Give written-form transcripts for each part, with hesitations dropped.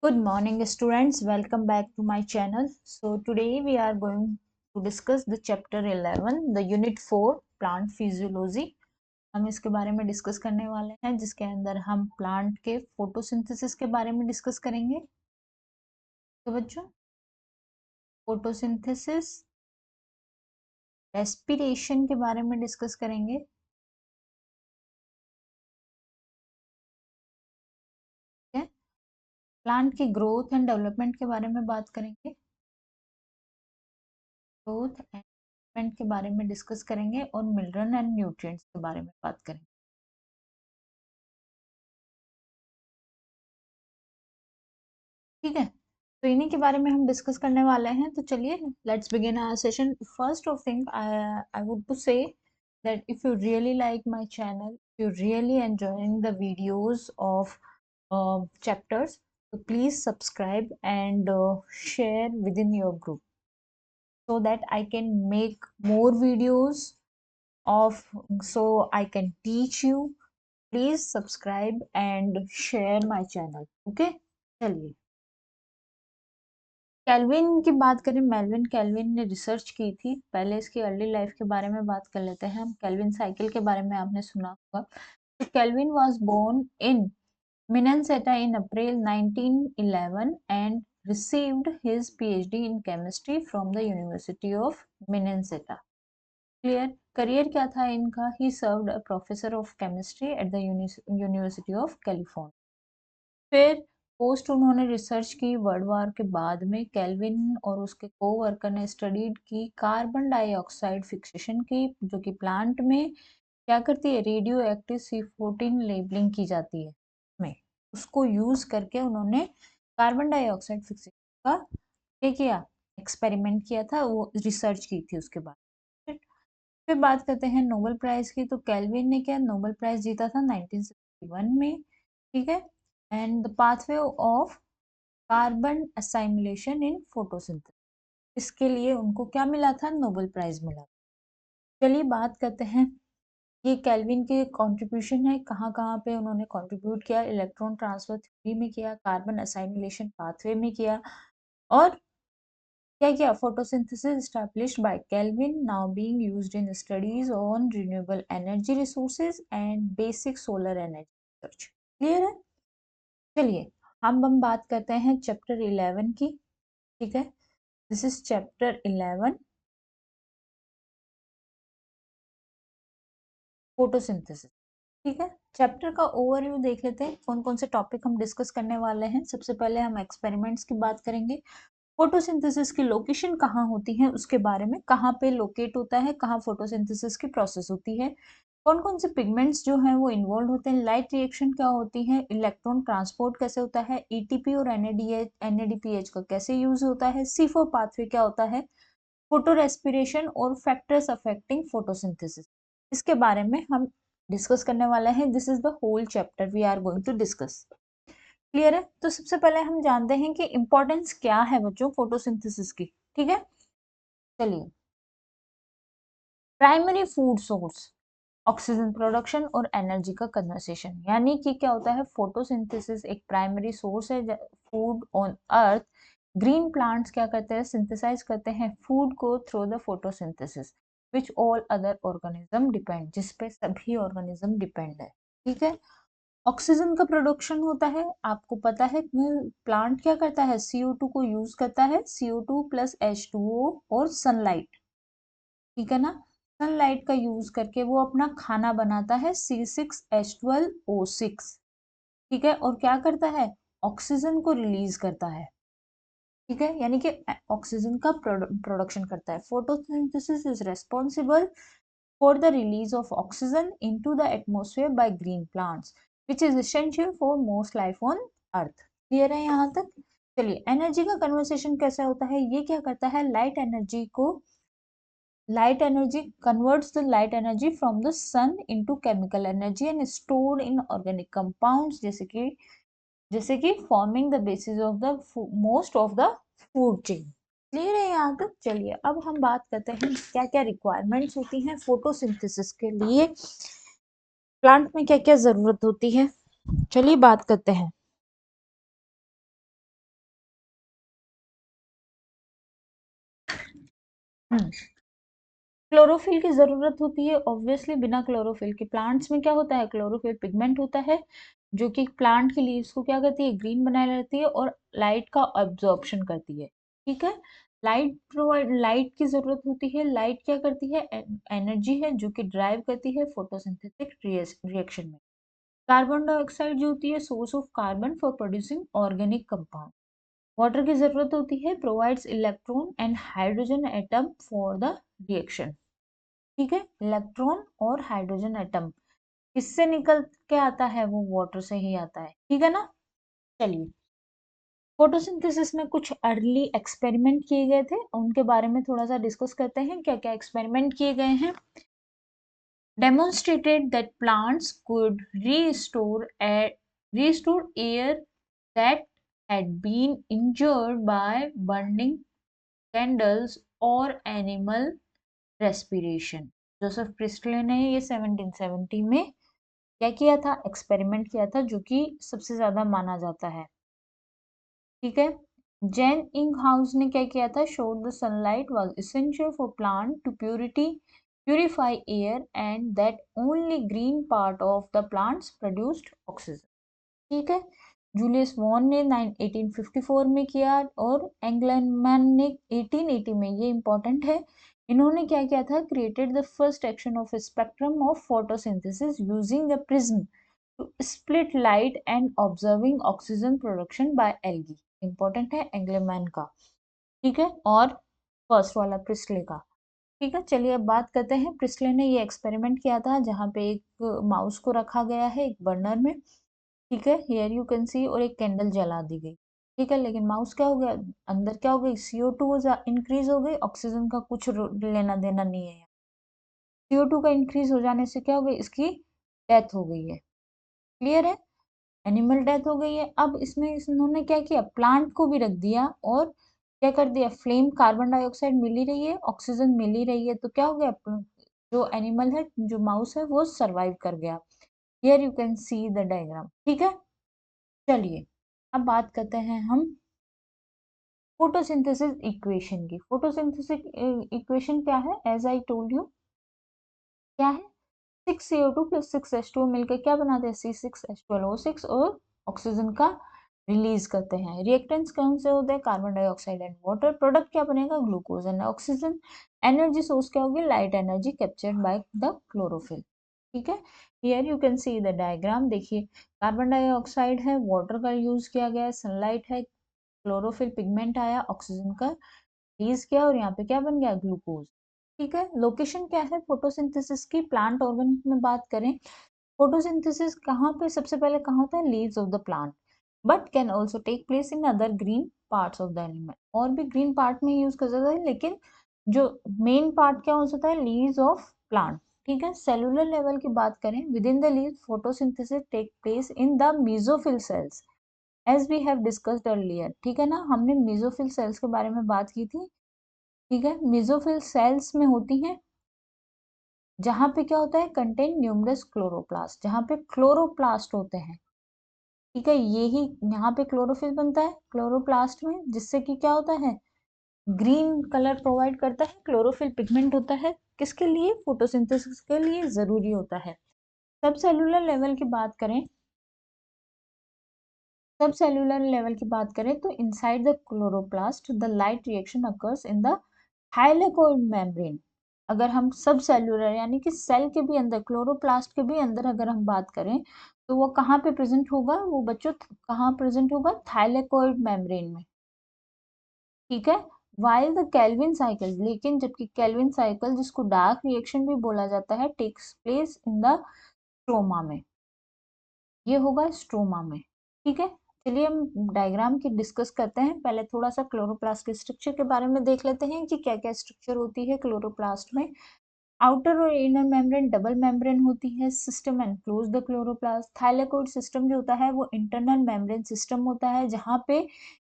Good morning, students. Welcome back to my channel. So, today we are going to discuss the chapter 11, the unit 4, plant physiology. हम इसके बारे में discuss करने वाले हैं, जिसके अंदर हम प्लांट के फोटोसिंथेसिस के बारे में डिस्कस करेंगे। तो बच्चों, फोटोसिंथेसिस, रेस्पिरेशन के बारे में डिस्कस करेंगे। ठीक है, प्लांट की ग्रोथ एंड डेवलपमेंट के बारे में बात करेंगे। ग्रोथ एंड डेवलपमेंट के बारे में डिस्कस करेंगे और मिनरल एंड न्यूट्रिएंट्स के बारे में बात करेंगे। ठीक है, तो इन्हीं के बारे में हम डिस्कस करने वाले हैं। तो चलिए, let's begin our session. First of thing, I would to say that if you really like my channel, if you're really enjoying the videos of chapters, so please subscribe and share within your group so that I can make more videos of, so I can teach you. Please subscribe and share my channel. Okay, चलिए, kelvin की बात करें। Melvin kelvin ने research की थी। पहले इसकी early life के बारे में बात कर लेते हैं हम। कैल्विन साइकिल के बारे में आपने सुना होगा। तो Calvin was born in Minnesota in April 1911 and received his PhD in chemistry from the University of Minnesota. Clear. Career क्या था इनका? ही served a professor of chemistry at the university of California. फिर पोस्ट उन्होंने research की world war के बाद में। Kelvin और उसके कोवर्कर ने स्टडीड की कार्बन डाइऑक्साइड फिक्सेशन की, जो कि प्लांट में क्या करती है, रेडियो एक्टिव C14 लेबलिंग की जाती है में। उसको यूज करके उन्होंने कार्बन डाइऑक्साइड फिक्सेशन का क्या किया, एक्सपेरिमेंट किया था, वो रिसर्च की थी उसके बाद। फिर बात करते हैं नोबेल प्राइज की। तो केल्विन ने क्या नोबेल प्राइज जीता था 1961 में। ठीक है, and the pathway of carbon assimilation in photosynthesis, इसके लिए उनको क्या मिला था, नोबेल प्राइज मिला। चलिए बात करते हैं, ये केल्विन के कंट्रीब्यूशन है, कहाँ कहाँ पे उन्होंने कंट्रीब्यूट किया। इलेक्ट्रॉन ट्रांसफर थ्योरी में किया, कार्बन असाइमुलेशन पाथवे में किया, और क्या किया, photosynthesis established by Kelvin, now being used in studies on renewable energy resources and basic solar energy research. Clear है? चलिए, हम बात करते हैं चैप्टर 11 की। ठीक है, दिस इज चैप्टर 11, फोटोसिंथेसिस। ठीक है, चैप्टर का ओवरव्यू देख लेते हैं, कौन कौन से टॉपिक हम डिस्कस करने वाले हैं। सबसे पहले हम एक्सपेरिमेंट्स की बात करेंगे। फोटोसिंथेसिस की लोकेशन कहाँ होती है उसके बारे में, कहाँ पे लोकेट होता है, कहाँ फोटोसिंथेसिस की प्रोसेस होती है, कौन कौन से पिगमेंट्स जो हैं वो इन्वॉल्व होते हैं, लाइट रिएक्शन क्या होती है, इलेक्ट्रॉन ट्रांसपोर्ट कैसे होता है, ईटीपी और एनएडीपीएच का कैसे यूज होता है, C4 पाथवे क्या होता है, फोटो रेस्पिरेशन और फैक्टर्स अफेक्टिंग फोटोसिंथेसिस, इसके बारे में हम डिस्कस करने वाले हैं। This is the whole chapter we are going to discuss. Clear है? तो सबसे पहले हम जानते हैं कि इंपॉर्टेंस क्या है बच्चों फोटोसिंथेसिस की। ठीक है, चलिए, primary food source, oxygen production और एनर्जी का कन्वर्सेशन, यानी कि क्या होता है, फोटोसिंथेसिस एक प्राइमरी सोर्स है food on earth. Green plants क्या करते हैं, सिंथेसाइज करते हैं फूड को through the photosynthesis, which all other organism depend, जिसपे सभी ऑर्गेनिज्म डिपेंड है। ठीक है, ऑक्सीजन का प्रोडक्शन होता है, आपको पता है प्लांट क्या करता है, CO2 को यूज करता है, CO2 प्लस H2O और सनलाइट। ठीक है ना, सनलाइट का यूज करके वो अपना खाना बनाता है, C6H12O6। ठीक है, और क्या करता है, ऑक्सीजन को रिलीज करता है। ठीक है, यानी कि ऑक्सीजन का प्रोडक्शन करता है। Photosynthesis is responsible for the release of oxygen into the atmosphere by green plants, which is essential for most life on earth. Clear है यहाँ तक? चलिए, एनर्जी का कन्वर्सेशन कैसा होता है, ये क्या करता है, light energy converts the light energy from the sun into chemical energy and stored in organic compounds, जैसे कि forming the basis of the most of the food chain. Clear है यहाँ तक? चलिए, अब हम बात करते हैं क्या क्या रिक्वायरमेंट्स होती हैं फोटोसिंथेसिस के लिए, प्लांट में क्या क्या जरूरत होती है। चलिए बात करते हैं। क्लोरोफिल की जरूरत होती है ऑब्वियसली, बिना क्लोरोफिल के प्लांट्स में क्या होता है, क्लोरोफिल पिगमेंट होता है जो कि प्लांट के लीव्स को क्या करती है, ग्रीन बनाए रहती है और लाइट का अब्जॉर्प्शन करती है। ठीक है, लाइट की जरूरत होती है। लाइट क्या करती है, एनर्जी है जो कि ड्राइव करती है फोटोसिंथेटिक रिएक्शन में। कार्बन डाइऑक्साइड जो होती है source of carbon for producing organic compound. Water की जरूरत होती है, provides electron and hydrogen atom for the reaction. ठीक है, इलेक्ट्रॉन और हाइड्रोजन एटम किससे निकल के आता है, वो वाटर से ही आता है। ठीक है ना। चलिए, फोटोसिंथेसिस में कुछ अर्ली एक्सपेरिमेंट किए गए थे, उनके बारे में थोड़ा सा डिस्कस करते हैं। क्या क्या एक्सपेरिमेंट किए गए हैं। demonstrated that plants could restore air that had been injured by burning candles or animal respiration। Joseph Presley ने ये 1770 में क्या किया था, एक्सपेरिमेंट किया था, जो कि सबसे ज्यादा माना जाता है। ठीक है, जेन इंग हाउस ने क्या किया था, showed the sunlight was essential for plant to purify air and that only green part of the plants produced oxygen. ठीक है, जूलियस वॉन ने 1854 में किया और एंगलमैन ने 1880 में, ये इंपॉर्टेंट है, इन्होंने क्या किया था, created the first action of spectrum of photosynthesis using a prism to split light and observing oxygen production by algae. Important है एंगलमैन का। ठीक है, और फर्स्ट वाला प्रिस्टले का। ठीक है, चलिए अब बात करते हैं। प्रिस्टले ने ये एक्सपेरिमेंट किया था जहाँ पे एक माउस को रखा गया है एक बर्नर में। ठीक है, हियर यू कैन सी, और एक कैंडल जला दी गई। ठीक है, लेकिन माउस क्या हो गया, अंदर क्या हो गई, CO2 इंक्रीज हो गई, ऑक्सीजन का कुछ लेना देना नहीं है। CO2 का इंक्रीज हो जाने से क्या हो गई, इसकी डेथ हो गई है। क्लियर है, एनिमल डेथ हो गई है। अब इसमें इन्होंने क्या किया, प्लांट को भी रख दिया और क्या कर दिया, फ्लेम, कार्बन डाइऑक्साइड मिल ही रही है, ऑक्सीजन मिल ही रही है, तो क्या हो गया, जो एनिमल है, जो माउस है, वो सरवाइव कर गया। Here you can see the diagram. ठीक है, चलिए अब बात करते हैं हम फोटोसिंथेसिस इक्वेशन की। फोटोसिंथेसिस इक्वेशन क्या है, एज आई टोल्ड यू, क्या है, 6CO2 प्लस 6H2 मिलकर क्या बनाते हैं, C6H12O6, और ऑक्सीजन का रिलीज करते हैं। रिएक्टेंट्स कौन से होते हैं, carbon dioxide and water. Product क्या बनेगा, glucose and oxygen. Energy source क्या होगी, light energy captured by the chlorophyll. ठीक है, here you can see the diagram. देखिए, कार्बन डाइऑक्साइड है, वाटर का यूज किया गया है, सनलाइट है, क्लोरोफिल पिगमेंट आया, ऑक्सीजन का रिलीज किया, और यहाँ पे क्या बन गया, ग्लूकोज। ठीक है, लोकेशन क्या है फोटोसिंथेसिस की, प्लांट ऑर्गन में बात करें, फोटोसिंथेसिस कहाँ पे सबसे पहले कहाँ होता है, leaves of the plant, but can also take place in other green parts of the animal. और भी ग्रीन पार्ट में यूज कर सकता है, लेकिन जो मेन पार्ट क्या हो सकता है, लीव्स ऑफ प्लांट। ठीक है, सेलुलर लेवल की बात करें, within the leaves photosynthesis take place in the mesophyll cells, as we have discussed earlier. ठीक है ना, हमने मेसोफिल सेल्स के बारे में बात की थी। ठीक है, मेसोफिल सेल्स में होती हैं, जहां पे क्या होता है, कंटेन न्यूमरस क्लोरोप्लास्ट, जहां पे क्लोरोप्लास्ट होते हैं। ठीक है, यही यहाँ पे क्लोरोफिल बनता है क्लोरोप्लास्ट में, जिससे कि क्या होता है, ग्रीन कलर प्रोवाइड करता है, क्लोरोफिल पिगमेंट होता है, किसके लिए, फोटोसिंथेसिस के लिए जरूरी होता है। सब सेलुलर लेवल की बात करें, सब सेलुलर लेवल की बात करें तो inside the chloroplast the light reaction occurs in the thylakoid membrane. अगर हम सब सेलुलर यानी कि सेल के भी अंदर, क्लोरोप्लास्ट के भी अंदर अगर हम बात करें, तो वो कहाँ पे प्रेजेंट होगा, वो बच्चों कहाँ प्रेजेंट होगा, थाइलेकोइड मेम्ब्रेन में। ठीक है, वाइल द केल्विन साइकिल, लेकिन जबकि केल्विन साइकिल, जिसको डार्क रिएक्शन भी बोला जाता है, takes place in the stroma में, ये होगा स्ट्रोमा में। ठीक है, चलिए हम डायग्राम की डिस्कस करते हैं। पहले थोड़ा सा क्लोरोप्लास्ट के स्ट्रक्चर के बारे में देख लेते हैं कि क्या क्या स्ट्रक्चर होती है क्लोरोप्लास्ट में। आउटर और इनर मेम्ब्रेन डबल मेम्ब्रेन होती है। System enclose the chloroplast. Thylakoid system जो होता है वो इंटरनल मेम्ब्रेन सिस्टम होता है, जहाँ पे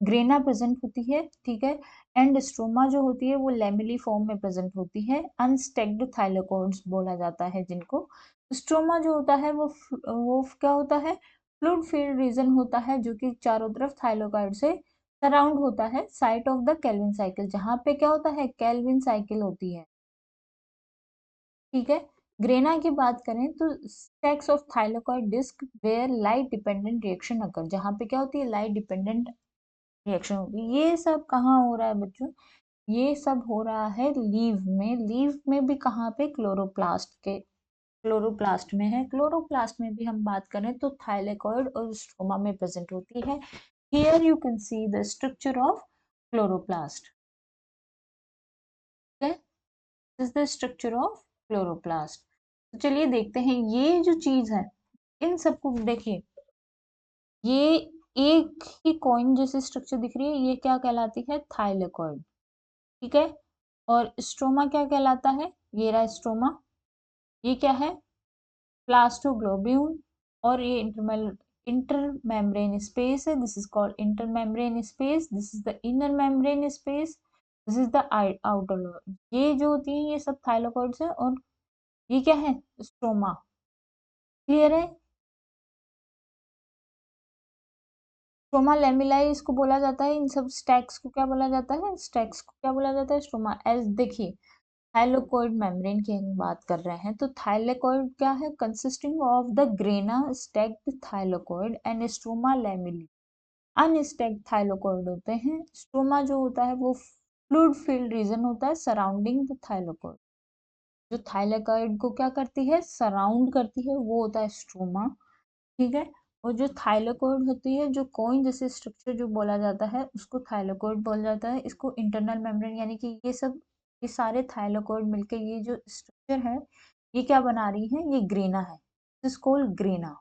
ग्रेना प्रेजेंट होती है। ठीक है, एंड स्ट्रोमा जो होती है वो लेमिली फॉर्म में प्रेजेंट होती है। अनस्टेक्ड थाइलेकोइड्स बोला जाता है जिनको। स्ट्रोमा जो होता है वो क्या होता है, फ्लूइड फील्ड रीजन होता है, जो कि चारों तरफ थाइलेकोइड से सराउंड होता है site of the Calvin cycle, जहां पे क्या होता है, केल्विन साइकिल होती है। ठीक है। ग्रेना की बात करें तो stacks of thylakoid disc where light dependent reaction occur, जहां पे क्या होती है, लाइट डिपेंडेंट रिएक्शन होती है। ये सब कहाँ हो रहा है बच्चों, ये सब हो रहा है लीव में। लीव में भी कहाँ पे, क्लोरोप्लास्ट में है। क्लोरोप्लास्ट में भी हम बात करें तो थाइलेकॉइड और स्ट्रोमा में प्रेजेंट होती है। Here you can see the structure of chloroplast. Is the structure of chloroplast. तो चलिए देखते हैं ये जो चीज है, इन सबको देखिए, ये एक ही कॉइन जैसे स्ट्रक्चर दिख रही है, ये क्या कहलाती है, थाइलेकॉइड। ठीक है। और स्ट्रोमा क्या कहलाता है, ये रहा स्ट्रोमा। ये क्या है, प्लास्टोग्लोब्यूल। और ये इंटरमेम्ब्रेन स्पेस है, this is called intermembrane space. This is the inner membrane space, this is the outer. ये जो होती है ये सब थाइलाकॉइड्स है, और ये क्या है, स्ट्रोमा। क्लियर है। स्ट्रोमा लेमिलाई इसको बोला जाता है, इन सब स्टैक्स को क्या बोला जाता है, स्टैक्स को क्या बोला जाता है, स्ट्रोमा। एज देखिए, थाइलेकोइड मेम्ब्रेन की हम बात कर रहे हैं, तो थाइलेकोइड क्या है, consisting of the grana stacked thylakoid and stroma lamellae. Unstacked thylakoid होते हैं। स्ट्रोमा जो होता है वो फ्लूइड फील्ड रीजन होता है सराउंडिंग द थाइलेकोइड। जो थाइलेकोइड को क्या करती है, सराउंड करती है, वो होता है स्ट्रोमा। ठीक है। और जो थाइलेकोइड होती है, जो कोइन जैसे स्ट्रक्चर जो बोला जाता है, उसको थाइलेकोइड बोला जाता है। इसको इंटरनल मेम्ब्रेन, यानी कि ये सारे थाइलेकोइड मिलके ये जो स्ट्रक्चर है, ये क्या बना रही है, ये ग्रेना है, दिस कॉल्ड ग्रेना।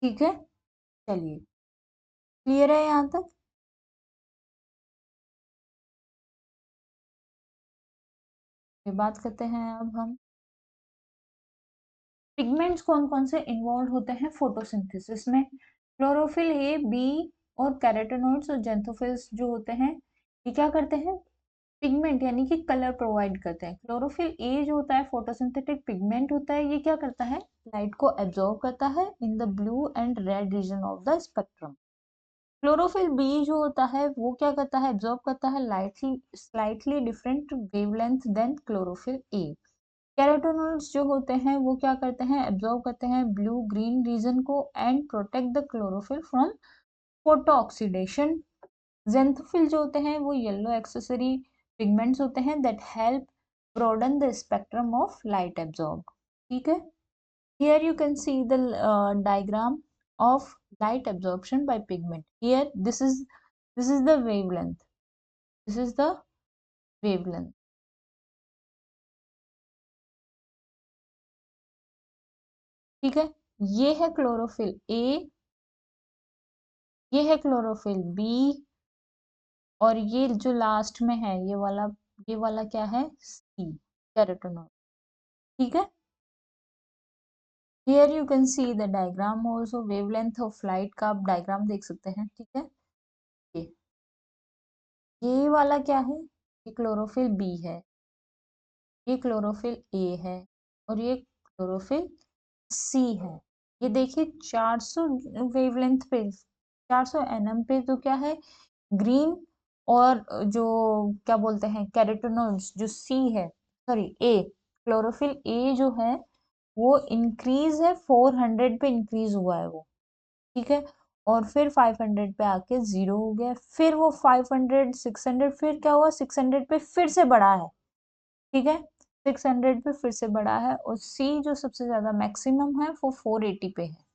ठीक है। चलिए, क्लियर है यहाँ तक। ये बात करते हैं अब हम, पिगमेंट्स कौन कौन से इन्वॉल्व होते हैं फोटोसिंथेसिस में। क्लोरोफिल ए, बी और कैरोटेनॉइड्स और जेंथोफिल्स जो होते हैं, ये क्या करते हैं, पिगमेंट यानी कि कलर प्रोवाइड करते हैं। क्लोरोफिल ए जो होता है फोटोसिंथेटिक पिगमेंट होता है, ये क्या करता है, लाइट को एब्जॉर्ब करता है in the blue and red region of the spectrum. Chlorophyll B जो होता है वो क्या करता है, एब्जॉर्ब करता है lightly slightly different wavelength than chlorophyll a. Carotenoids जो होते हैं वो क्या करते हैं, एब्जॉर्ब करते हैं ब्लू ग्रीन रीजन को and protect the chlorophyll from photooxidation. Xanthophyll जो होते हैं वो येलो एक्सेसरी पिगमेंट्स होते हैं that help broaden the spectrum of light absorb. ठीक है। Here you can see the diagram of light absorption by pigment. Here this is the wavelength, this is the wavelength. ठीक है। ये है chlorophyll A, ये है क्लोरोफिल बी, और ये जो लास्ट में है ये वाला क्या है, सी, कैरोटेनॉइड। ठीक है। Here you can see the diagram also, wavelength of light का आप डायग्राम देख सकते हैं। ठीक है। ये ये वाला क्या है, ये क्लोरोफिल बी है, ये क्लोरोफिल ए है, और ये क्लोरोफिल सी है। ये देखिए 400 वेवलेंथ पे, 400 एनएम पे तो क्या है, ग्रीन। और जो क्या बोलते हैं, कैरोटेनॉइड्स जो सी है, सॉरी ए, क्लोरोफिल ए जो है वो इंक्रीज है, 400 पे इंक्रीज हुआ है वो। ठीक है। और फिर 500 पे आके जीरो हो गया, फिर वो 500 600, फिर क्या हुआ, 600 पे फिर से बढ़ा है। ठीक है। 600 पे फिर से बढ़ा है, और सी जो सबसे ज्यादा मैक्सिमम है वो 480 पे है।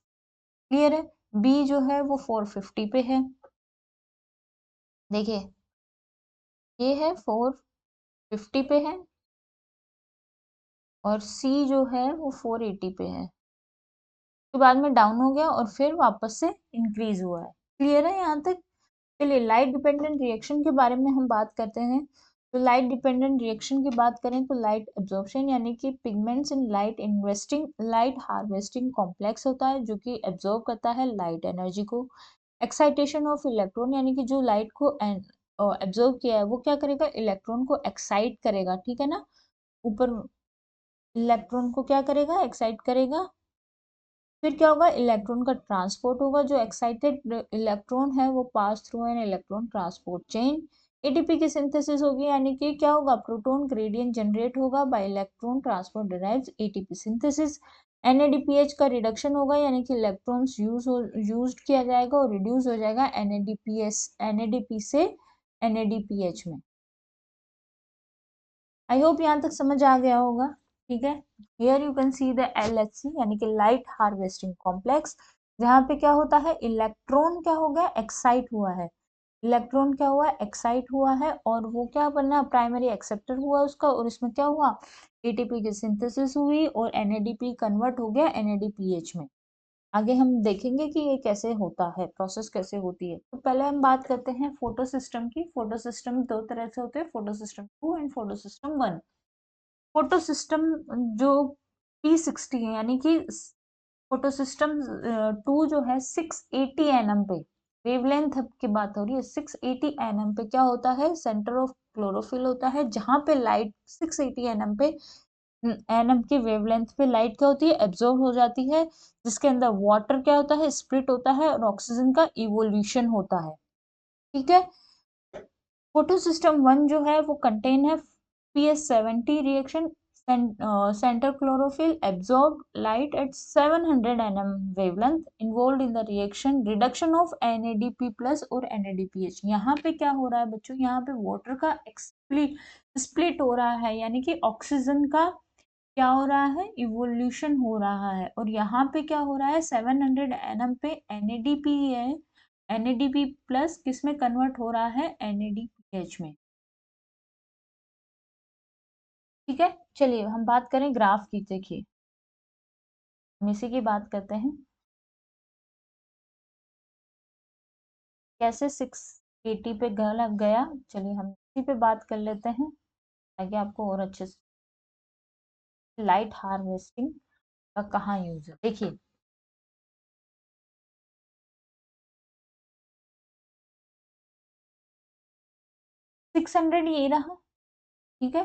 क्लियर है। बी जो है वो 450 पे है। देखिए, ये है 450 पे है, और सी जो है वो 480 पे है। तो बाद में डाउन हो गया और फिर वापस से इंक्रीज हुआ है। क्लियर है यहाँ तक। चलिए, लाइट डिपेंडेंट रिएक्शन के बारे में हम बात करते हैं। तो लाइट डिपेंडेंट रिएक्शन की बात करें तो लाइट एब्जॉर्प्शन, यानी कि pigments in light harvesting complex होता है जो कि एब्जॉर्ब करता है लाइट एनर्जी को। एक्साइटेशन ऑफ इलेक्ट्रॉन, यानी कि जो लाइट को एब्जॉर्ब किया है वो क्या करेगा, इलेक्ट्रॉन को एक्साइट करेगा। ठीक है ना, ऊपर इलेक्ट्रॉन को क्या करेगा, एक्साइट करेगा। फिर क्या होगा, इलेक्ट्रॉन का ट्रांसपोर्ट होगा, जो एक्साइटेड इलेक्ट्रॉन है वो pass through an electron transport chain. ATP की सिंथेसिस होगी, यानी कि क्या होगा, प्रोटॉन ग्रेडियंट जनरेट होगा bye electron transport derives ATP synthesis. NADPH का रिडक्शन होगा, यानी कि इलेक्ट्रॉन्स यूज किया जाएगा और रिड्यूस हो जाएगा NADP से NADPH में। आई होप यहाँ तक समझ आ गया होगा, ठीक है। Here you can see the LHC यानी कि लाइट हार्वेस्टिंग कॉम्प्लेक्स, जहाँ पे क्या होता है, इलेक्ट्रॉन क्या हो गया, एक्साइट हुआ है, इलेक्ट्रॉन क्या हुआ, एक्साइट हुआ है, और वो क्या बना, प्राइमरी एक्सेप्टर हुआ उसका, और इसमें क्या हुआ, एटीपी की सिंथेसिस हुई और NADP कन्वर्ट हो गया NADPH में। आगे हम देखेंगे कि ये कैसे होता है, प्रोसेस कैसे होती है। तो पहले हम बात करते हैं फोटो सिस्टम की। फोटो सिस्टम दो तरह से होते हैं, photo system 2 and photo system 1। Photo system जो P60 है, यानी कि फोटो सिस्टम 2 जो है 680 nm पे, वेवलेंथ की बात हो रही है, 680 nm पे क्या होता है, सेंटर ऑफ क्लोरोफिल होता है, जहां पे लाइट 680 nm पे, एनएम की वेवलेंथ पे लाइट क्या होती है, एब्जॉर्ब हो जाती है, जिसके अंदर वाटर क्या होता है, स्प्लिट होता है, और ऑक्सीजन का इवोल्यूशन होता है, ठीक है। फोटो सिस्टम 1 जो है वो कंटेन है PS70 reaction, centre chlorophyll absorb light at 700 nm wavelength, involve in the reaction reduction of NADP plus और NADPH। यहाँ पे क्या हो रहा है बच्चों, यहाँ पे वाटर का स्प्लिट हो रहा है, यानी कि ऑक्सीजन का क्या हो रहा है, इवोल्यूशन हो रहा है, और यहाँ पे क्या हो रहा है, 700 nm पे NADP है, NADP प्लस किस में कन्वर्ट हो रहा है, NADPH में, ठीक है। चलिए हम बात करें ग्राफ की, देखिए हम इसी की बात करते हैं, कैसे 680 पे गया। चलिए हम इसी पे बात कर लेते हैं, ताकि आपको और अच्छे से, लाइट हार्वेस्टिंग का कहाँ यूज है, देखिए 600 ये रहा, ठीक है।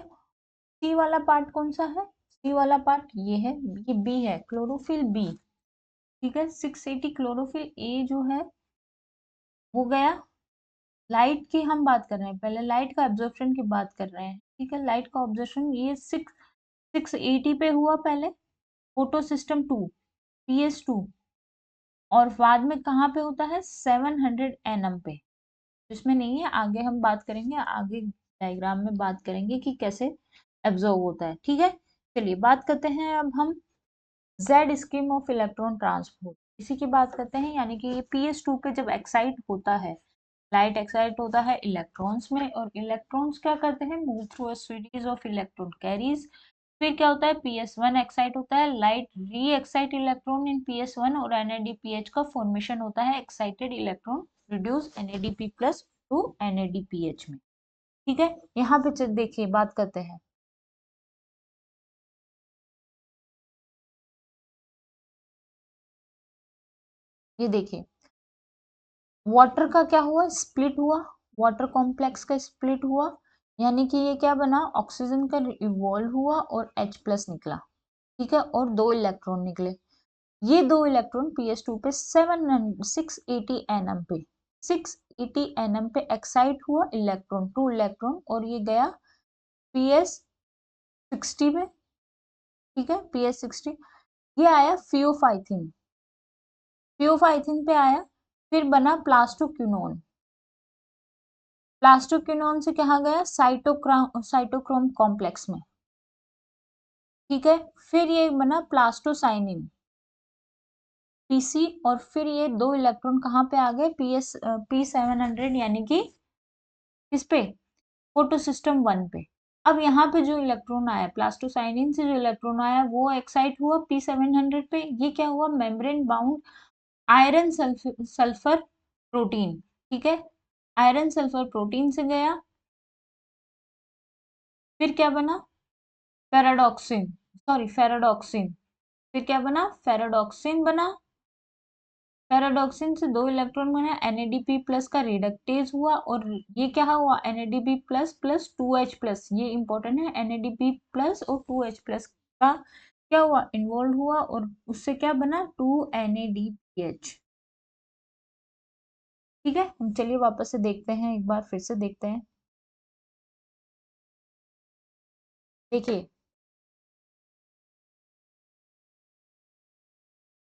सी वाला पार्ट कौन सा है, सी वाला पार्ट ये है, ये बी है, क्लोरोफिल बी, ठीक है। 680 क्लोरोफिल ए जो है वो गया, लाइट की हम बात कर रहे हैं, पहले लाइट का एब्जॉर्प्शन की बात कर रहे हैं, ठीक है। लाइट का ऑब्जर्वेशन ये 680 पे हुआ पहले, फोटो सिस्टम 2 PS2, और बाद में कहाँ पे होता है, 700 nm पे, इसमें नहीं है, आगे हम बात करेंगे, आगे डायग्राम में बात करेंगे कि कैसे एब्जॉर्ब होता है, ठीक है। चलिए बात करते हैं अब हम Z scheme of electron transport, इसी की बात करते हैं, यानी कि PS2 पे जब एक्साइट होता है, लाइट एक्साइट होता है इलेक्ट्रॉन्स में, और इलेक्ट्रॉन्स क्या करते हैं, move through a series of electron carries. फिर क्या होता है, PS1 एक्साइट होता है, लाइट री एक्साइट इलेक्ट्रॉन इन PS1, और NADPH का फॉर्मेशन होता है, excited electron reduce NADP plus two NADPH में, ठीक है। यहाँ पे देखिए बात करते हैं, ये देखिए वाटर का क्या हुआ, स्प्लिट हुआ, वाटर कॉम्प्लेक्स का स्प्लिट हुआ, यानी कि ये क्या बना, ऑक्सीजन का इवॉल्व हुआ और H प्लस निकला, ठीक है, और दो इलेक्ट्रॉन निकले। ये दो इलेक्ट्रॉन PS2 पे 680 nm पे, 680 nm पे एक्साइट हुआ इलेक्ट्रॉन, टू इलेक्ट्रॉन, और ये गया PS60 में, ठीक है, PS60, ये आया फियोफाइथिन, फियोफाइथिन पे आया, फिर बना प्लास्टोक्विनोन, प्लास्टोक्विनोन से कहा गया साइटोक्रोम कॉम्प्लेक्स में, ठीक है। फिर ये बना प्लास्टोसाइनिन PC, और फिर ये दो इलेक्ट्रॉन कहाँ पे आ गए, P700, यानी कि किस पे, फोटो सिस्टम 1 पे। अब यहाँ पे जो इलेक्ट्रॉन आया, प्लास्टोसाइनिन से जो इलेक्ट्रॉन आया वो एक्साइट हुआ P700 पे, ये क्या हुआ, membrane bound iron sulphur protein, ठीक है, आयरन सल्फर प्रोटीन से गया, फिर क्या बना, फेराडॉक्सिन, सॉरी फेराडॉक्सिन, फिर क्या बना, फेराडॉक्सिन बना, पैराडॉक्सिन से दो इलेक्ट्रॉन बना, NADP प्लस का रिडक्टेज हुआ, और ये क्या हुआ, NADP plus plus 2H plus, ये इंपॉर्टेंट है, NADP प्लस और 2H प्लस का क्या हुआ, इन्वॉल्व हुआ और उससे क्या बना, 2NADPH। ठीक है, हम चलिए वापस से देखते हैं, एक बार फिर से देखते हैं। देखिए,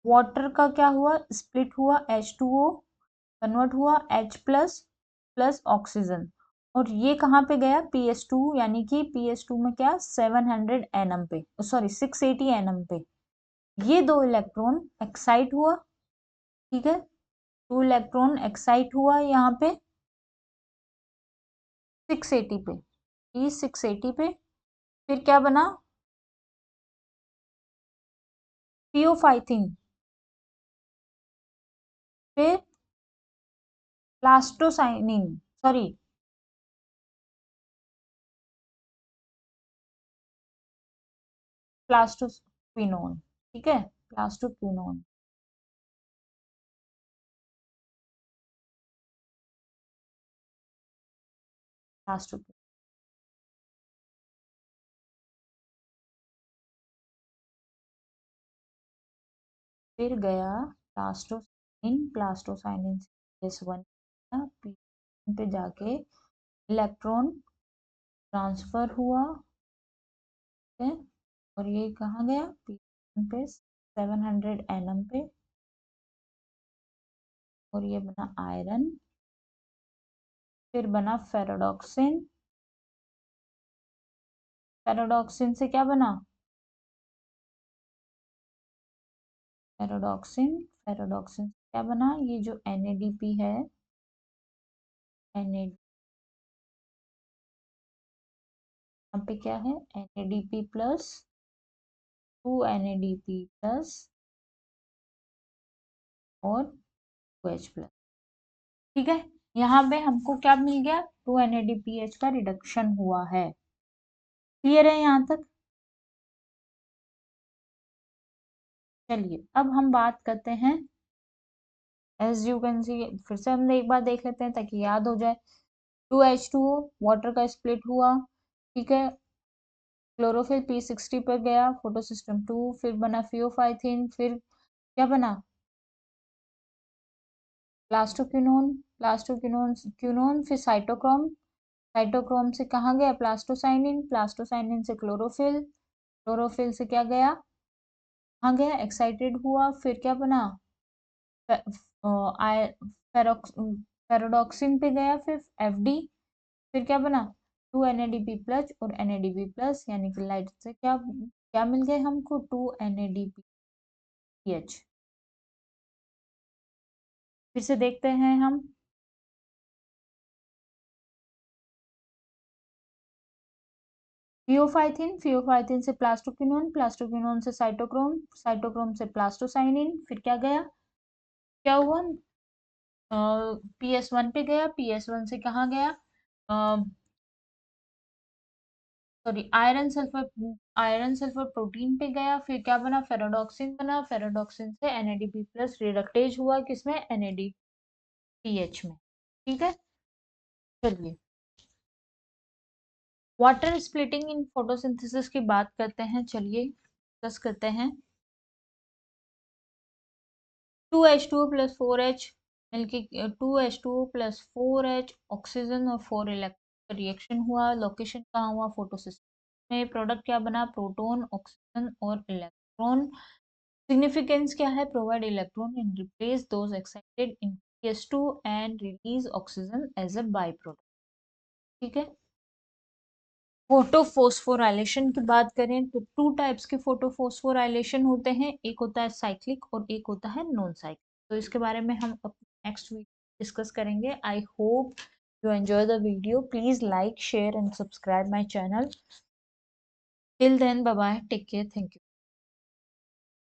वाटर का क्या हुआ, स्प्लिट हुआ, H2O कन्वर्ट हुआ H प्लस प्लस ऑक्सीजन, और ये कहाँ पे गया, PS2, यानी कि PS2 में क्या, 700 nm पे, सॉरी 680 nm पे। ये दो इलेक्ट्रॉन एक्साइट हुआ, ठीक है, 2 इलेक्ट्रॉन एक्साइट हुआ यहाँ पे 680 पे, ये 680 पे, फिर क्या बना, थियोफाइथिन, फिर प्लास्टोसाइनिन, सॉरी प्लास्टोक्विनोन, ठीक है, प्लास्टोक्विनोन, प्लास्टो, फिर गया प्लास्टोसाइनिन, प्लास्टोसाइनिन से PS1 पे जाके इलेक्ट्रॉन ट्रांसफर हुआ, ठीक है, और ये कहाँ गया, PS1 पे 700 nm पे, और ये बना आयरन, फिर बना फेरोडॉक्सिन, फेरोडॉक्सिन से क्या बना, फेरोडॉक्सिन, फेरोडॉक्सिन से क्या बना, ये जो NADP है, NAD, यहाँ पे क्या है, NADP प्लस 2NADP प्लस और 2H प्लस, ठीक है, यहाँ पे हमको क्या मिल गया, 2NADPH का रिडक्शन हुआ है। क्लियर है यहाँ तक। चलिए अब हम बात करते हैं, एज यू कैन सी, फिर से हम एक बार देख लेते हैं ताकि याद हो जाए। 2H2O वाटर का स्प्लिट हुआ, ठीक है, क्लोरोफिल P60 पर गया, फोटोसिस्टम 2, फिर बना फियोफाइथिन, फिर क्या बना, प्लास्टोक्विनोन, प्लास्टोक्विनोन क्विनोन, फिर साइटोक्रोम, साइटोक्रोम से कहाँ गया, प्लास्टोसाइनिन, प्लास्टोसाइनिन से क्लोरोफिल, क्लोरोफिल से क्या गया, कहाँ गया, एक्साइटेड हुआ, फिर क्या बना, फेरोडॉक्सिन पे गया, फिर FD, फिर क्या बना, 2NADP प्लस और NADP प्लस, यानी कि लाइट से क्या क्या मिल गए हमको, 2NADPH। फिर से देखते हैं हम, फियोफाइथिन, फियोफाइथिन से प्लास्टोक्विनोन, प्लास्टोक्विनोन से साइटोक्रोम, साइटोक्रोम से प्लास्टोसाइनिन, फिर क्या गया, क्या हुआ, PS1 पे गया, PS1 से कहाँ गया, सॉरी आयरन सल्फर प्रोटीन पे गया, फिर क्या बना, फेरोडॉक्सिन बना, फेरोडॉक्सिन से NADP प्लस रिडक्टेज हुआ, किसमें, NADPH में, ठीक है। चलिए वाटर स्प्लिटिंग इन फोटोसिंथेसिस की बात करते हैं, चलिए डिस्कस करते हैं। 2H2O प्लस 4H, मिलके 2H2O प्लस 4H, ऑक्सीजन और 4 इलेक्ट्रॉन रिएक्शन हुआ, लोकेशन कहाँ हुआ, फोटोसिस्टम में, प्रोडक्ट क्या बना, प्रोटॉन, ऑक्सीजन और इलेक्ट्रॉन। सिग्निफिकेंस क्या है, provide electron in replace those excited in PS2 and release oxygen as a by product, ठीक है। फोटोफोस्फोराइलेशन की बात करें तो 2 टाइप्स के फोटोफोस्फोराइलेशन होते हैं, एक होता है साइक्लिक और एक होता है नॉन साइक्लिक, तो इसके बारे में हम नेक्स्ट वीक डिस्कस करेंगे। I hope you enjoy the video. Please like, share and subscribe my channel. Till then, bye bye, take care, thank you.